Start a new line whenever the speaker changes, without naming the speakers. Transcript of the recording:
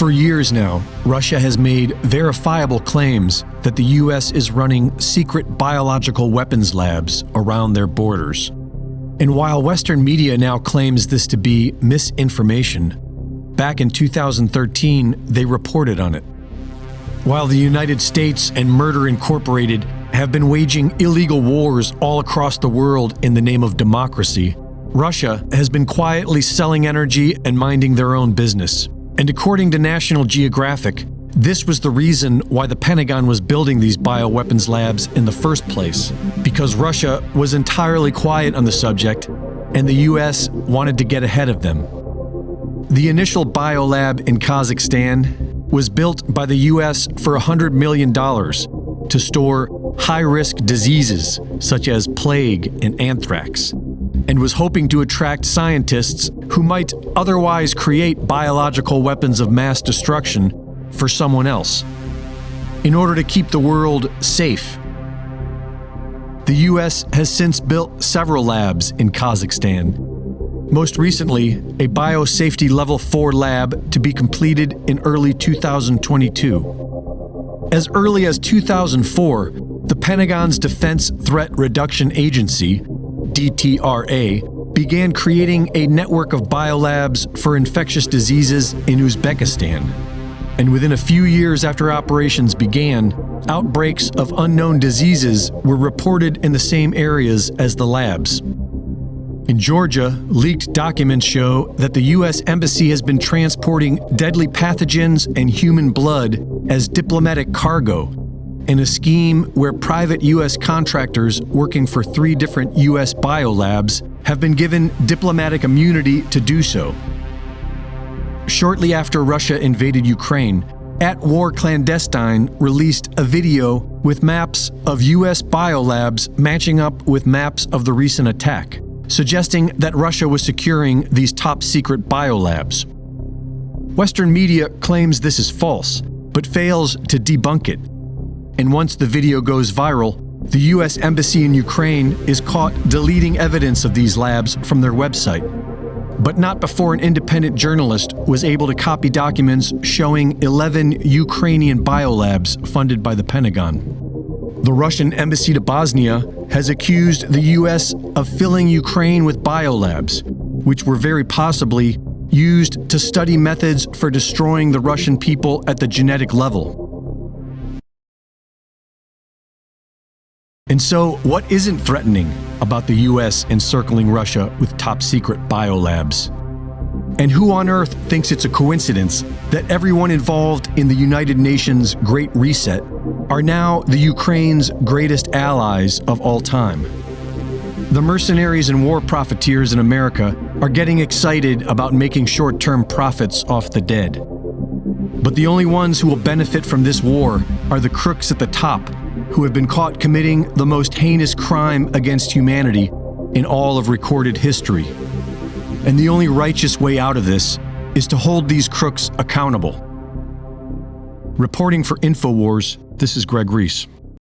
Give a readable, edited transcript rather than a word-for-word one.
For years now, Russia has made verifiable claims that the U.S. is running secret biological weapons labs around their borders. And while Western media now claims this to be misinformation, back in 2013, they reported on it. While the United States and Murder Incorporated have been waging illegal wars all across the world in the name of democracy, Russia has been quietly selling energy and minding their own business. And according to National Geographic, this was the reason why the Pentagon was building these bioweapons labs in the first place, because Russia was entirely quiet on the subject and the US wanted to get ahead of them. The initial biolab in Kazakhstan was built by the US for $100 million to store high-risk diseases such as plague and anthrax, and was hoping to attract scientists who might otherwise create biological weapons of mass destruction for someone else, in order to keep the world safe. The US has since built several labs in Kazakhstan. Most recently, a biosafety level 4 lab to be completed in early 2022. As early as 2004, the Pentagon's Defense Threat Reduction Agency, DTRA, began creating a network of biolabs for infectious diseases in Uzbekistan. And within a few years after operations began, outbreaks of unknown diseases were reported in the same areas as the labs. In Georgia, leaked documents show that the U.S. Embassy has been transporting deadly pathogens and human blood as diplomatic cargo in a scheme where private U.S. contractors working for 3 different U.S. biolabs have been given diplomatic immunity to do so. Shortly after Russia invaded Ukraine, At War Clandestine released a video with maps of U.S. biolabs matching up with maps of the recent attack, suggesting that Russia was securing these top-secret biolabs. Western media claims this is false, but fails to debunk it. And once the video goes viral, the U.S. Embassy in Ukraine is caught deleting evidence of these labs from their website, but not before an independent journalist was able to copy documents showing 11 Ukrainian biolabs funded by the Pentagon. The Russian embassy to Bosnia has accused the U.S. of filling Ukraine with biolabs, which were very possibly used to study methods for destroying the Russian people at the genetic level. And so, what isn't threatening about the U.S. encircling Russia with top-secret biolabs? And who on earth thinks it's a coincidence that everyone involved in the United Nations Great Reset are now the Ukraine's greatest allies of all time? The mercenaries and war profiteers in America are getting excited about making short-term profits off the dead. But the only ones who will benefit from this war are the crooks at the top, who have been caught committing the most heinous crime against humanity in all of recorded history. And the only righteous way out of this is to hold these crooks accountable. Reporting for InfoWars, this is Greg Reese.